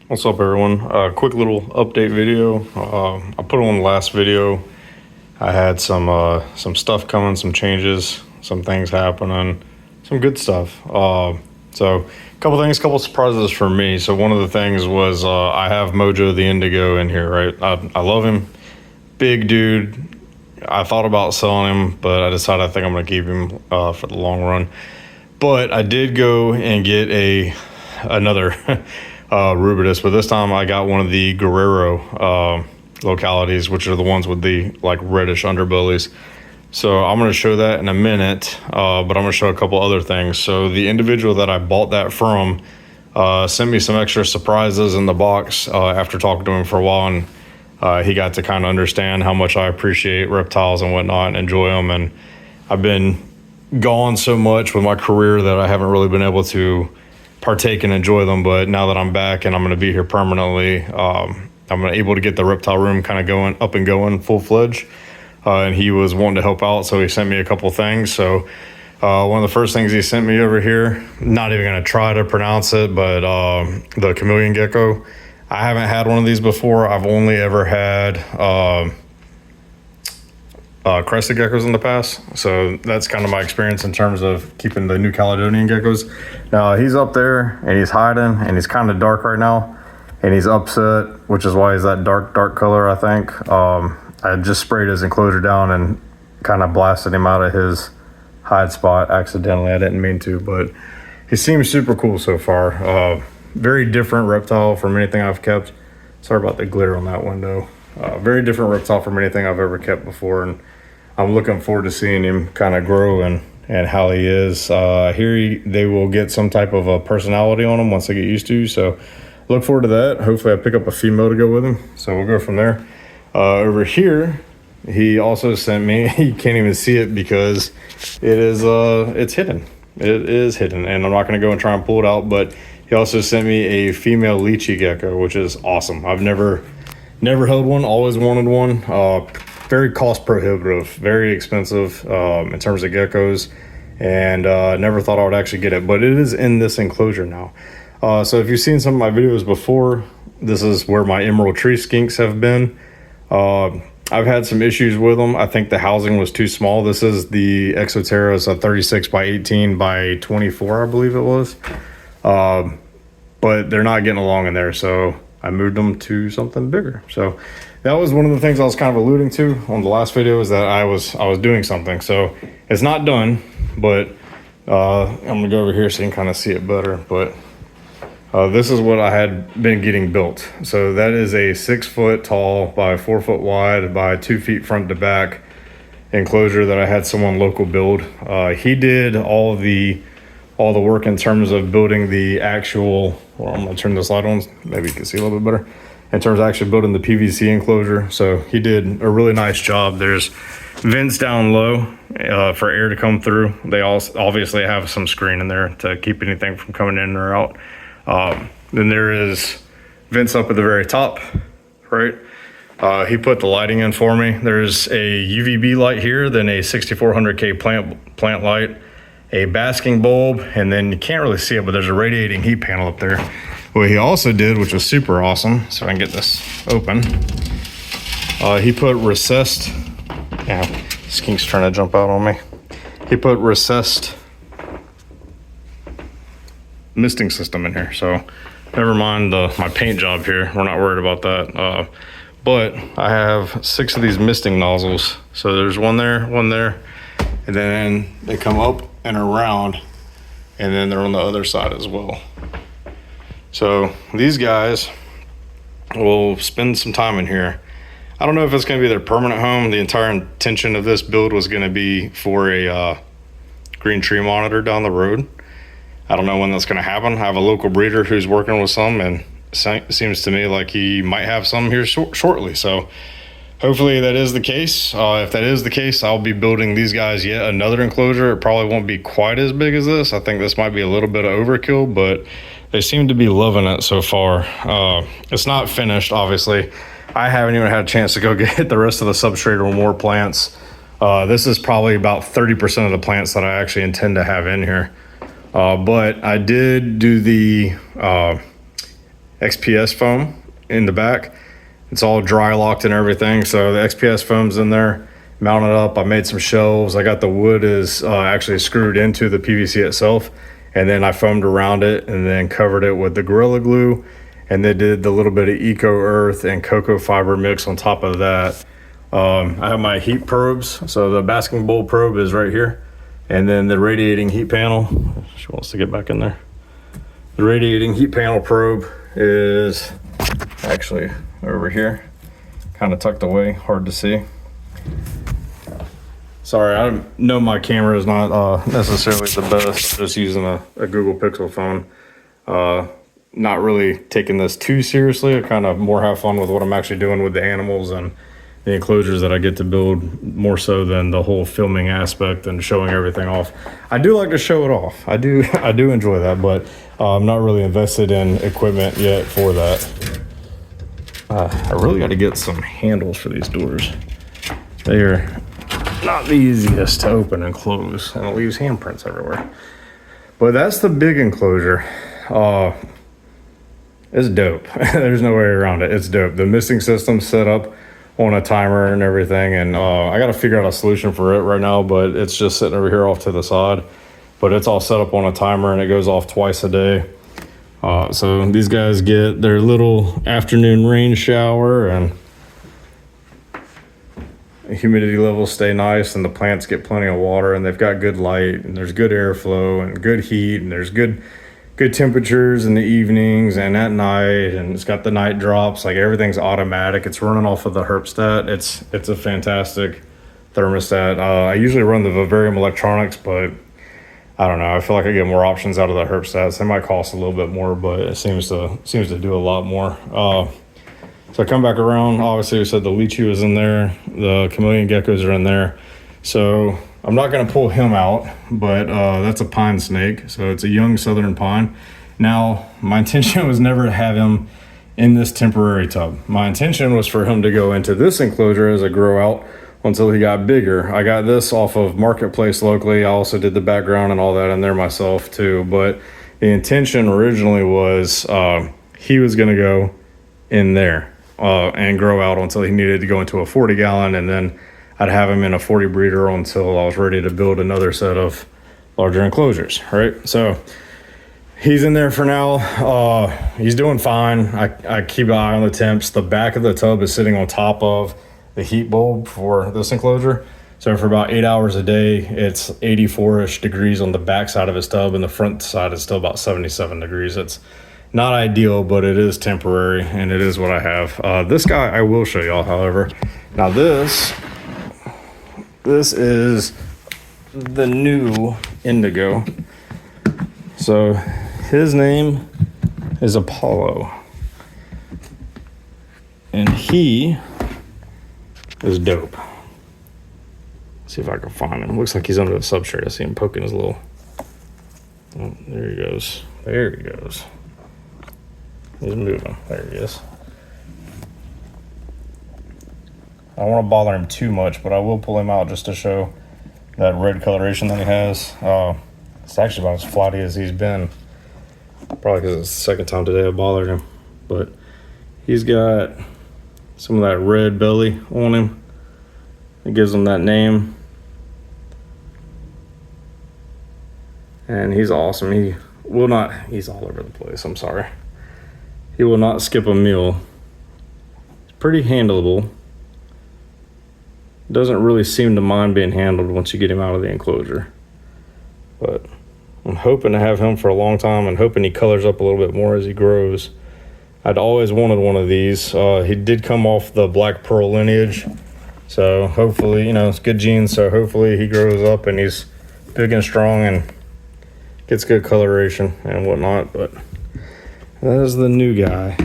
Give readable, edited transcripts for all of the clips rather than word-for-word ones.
What's up, everyone? Quick little update video. I put on the last video. I had some stuff coming, some changes, some things happening, some good stuff. So a couple things, couple surprises for me. So one of the things was I have Mojo the Indigo in here, right? I love him, big dude. I thought about selling him, but I decided I think I'm gonna keep him for the long run. But I did go and get another Rubidus, but this time I got one of the Guerrero localities, which are the ones with the like reddish underbellies. So I'm going to show that in a minute, but I'm going to show a couple other things. So the individual that I bought that from sent me some extra surprises in the box after talking to him for a while, and he got to kind of understand how much I appreciate reptiles and whatnot and enjoy them. And I've been gone so much with my career that I haven't really been able to partake and enjoy them, but now that I'm back and I'm going to be here permanently, I'm able to get the reptile room kind of going up and going full-fledged, and he was wanting to help out, so he sent me a couple things. So one of the first things he sent me over here, not even going to try to pronounce it, but the chameleon gecko. I haven't had one of these before. I've only ever had crested geckos in the past, so that's kind of my experience in terms of keeping the New Caledonian geckos. Now he's up there and he's hiding and he's kind of dark right now and he's upset, which is why he's that dark color, I think. I just sprayed his enclosure down and kind of blasted him out of his hide spot accidentally. I didn't mean to, but he seems super cool so far. Very different reptile from anything I've kept. Sorry about the glitter on that window. Very different reptile from anything I've ever kept before, and I'm looking forward to seeing him kind of grow and how he is. They will get some type of a personality on him once they get used to, so look forward to that. Hopefully I pick up a female to go with him, so we'll go from there. Over here, he also sent me, you can't even see it because it's hidden. It is hidden, and I'm not going to go and try and pull it out, but he also sent me a female lychee gecko, which is awesome. I've never held one, always wanted one. Very cost prohibitive, very expensive in terms of geckos, and never thought I would actually get it, but it is in this enclosure now. So if you've seen some of my videos before, this is where my emerald tree skinks have been. I've had some issues with them. I think the housing was too small. This is the Exoterra's a 36 by 18 by 24, I believe it was. But they're not getting along in there, so I moved them to something bigger. So that was one of the things I was kind of alluding to on the last video, is that I was doing something. So it's not done, but I'm gonna go over here so you can kind of see it better. But this is what I had been getting built. So that is a 6 foot tall by 4 foot wide by 2 feet front to back enclosure that I had someone local build. He did all the work in terms of building the actual, well, I'm gonna turn this light on, maybe you can see a little bit better, in terms of actually building the PVC enclosure. So he did a really nice job. There's vents down low for air to come through. They also obviously have some screen in there to keep anything from coming in or out. Then there is vents up at the very top, right? He put the lighting in for me. There's a UVB light here, then a 6400K plant light, a basking bulb, and then you can't really see it, but there's a radiating heat panel up there. What he also did, which was super awesome, so I can get this open, he put recessed, yeah, Skinks trying to jump out on me. He put recessed misting system in here, so never mind my paint job here, we're not worried about that. But I have 6 of these misting nozzles, so there's one there, and then they come up and around, and then they're on the other side as well. So these guys will spend some time in here. I don't know if it's going to be their permanent home. The entire intention of this build was going to be for a green tree monitor down the road. I don't know when that's going to happen. I have a local breeder who's working with some, and it seems to me like he might have some here shortly. So hopefully that is the case. If that is the case, I'll be building these guys yet another enclosure. It probably won't be quite as big as this. I think this might be a little bit of overkill, but they seem to be loving it so far. It's not finished, obviously. I haven't even had a chance to go get the rest of the substrate or more plants. This is probably about 30% of the plants that I actually intend to have in here. But I did do the XPS foam in the back. It's all dry locked and everything. So the XPS foam's in there, mounted up. I made some shelves. I got the wood is actually screwed into the PVC itself. And then I foamed around it and then covered it with the Gorilla Glue. And then did the little bit of Eco Earth and cocoa fiber mix on top of that. I have my heat probes. So the basking bowl probe is right here. And then the radiating heat panel. She wants to get back in there. The radiating heat panel probe is actually over here. Kind of tucked away, hard to see. Sorry, I know my camera is not necessarily the best. Just using a Google Pixel phone. Not really taking this too seriously. I kind of more have fun with what I'm actually doing with the animals and the enclosures that I get to build, more so than the whole filming aspect and showing everything off. I do like to show it off. I do enjoy that, but I'm not really invested in equipment yet for that. I really got to get some handles for these doors. They are not the easiest to open and close, and it leaves handprints everywhere. But that's the big enclosure. It's dope. There's no way around it. It's dope. The misting system's set up on a timer and everything, and I got to figure out a solution for it right now, but it's just sitting over here off to the side. But it's all set up on a timer, and it goes off twice a day. So these guys get their little afternoon rain shower, and the humidity levels stay nice, and the plants get plenty of water, and they've got good light, and there's good airflow and good heat, and there's good temperatures in the evenings and at night, and it's got the night drops. Like, everything's automatic. It's running off of the Herpstat. It's a fantastic thermostat. I usually run the Vivarium Electronics, but I don't know. I feel like I get more options out of the Herpstats. They might cost a little bit more, but it seems to do a lot more. So I come back around. Obviously, we said the Leechu is in there. The chameleon geckos are in there. So I'm not going to pull him out, but that's a pine snake. So it's a young southern pine. Now, my intention was never to have him in this temporary tub. My intention was for him to go into this enclosure as a grow out until he got bigger. I got this off of Marketplace locally. I also did the background and all that in there myself too. But the intention originally was he was going to go in there and grow out until he needed to go into a 40 gallon, and then I'd have him in a 40 breeder until I was ready to build another set of larger enclosures, right? So he's in there for now. He's doing fine. I keep an eye on the temps. The back of the tub is sitting on top of the heat bulb for this enclosure. So for about 8 hours a day, it's 84-ish degrees on the back side of his tub, and the front side is still about 77 degrees. It's not ideal, but it is temporary, and it is what I have. This guy I will show y'all, however. Now this is the new Indigo. So his name is Apollo, and he is dope. Let's see if I can find him. Looks like he's under the substrate. I see him poking his little... Oh, there he goes. There he goes. He's moving. There he is. I don't want to bother him too much, but I will pull him out just to show that red coloration that he has. It's actually about as flighty as he's been. Probably because it's the second time today I bothered him. But he's got some of that red belly on him. It gives him that name. And he's awesome. He's all over the place, I'm sorry. He will not skip a meal. He's pretty handleable. Doesn't really seem to mind being handled once you get him out of the enclosure. But I'm hoping to have him for a long time, and hoping he colors up a little bit more as he grows. I'd always wanted one of these. He did come off the black pearl lineage. So hopefully, it's good genes. So hopefully he grows up and he's big and strong and gets good coloration and whatnot. But that is the new guy.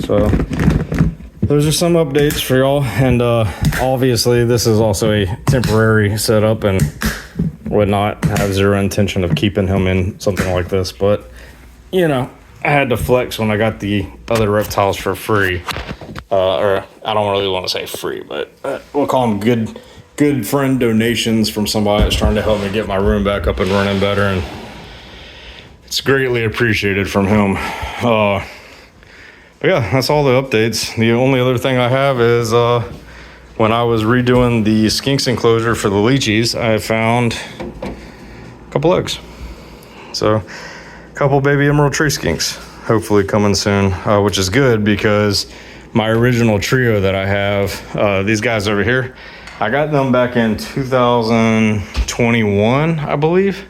So those are some updates for y'all. And obviously this is also a temporary setup and would not have zero intention of keeping him in something like this. But, I had to flex when I got the other reptiles for free. Or I don't really want to say free, but we'll call them good friend donations from somebody that's trying to help me get my room back up and running better. And it's greatly appreciated from him. But yeah, that's all the updates. The only other thing I have is when I was redoing the Skinks enclosure for the leachies, I found a couple eggs. So a couple baby emerald tree skinks hopefully coming soon, which is good because my original trio that I have, these guys over here, I got them back in 2021, I believe.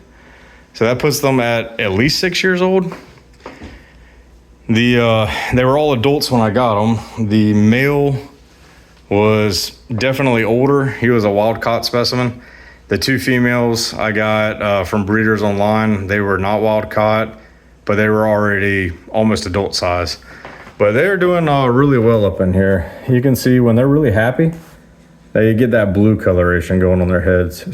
So that puts them at least 6 years old. They were all adults when I got them. The male was definitely older. He was a wild caught specimen. The two females I got from breeders online, they were not wild caught, but they were already almost adult size. But they're doing really well up in here. You can see when they're really happy, they get that blue coloration going on their heads.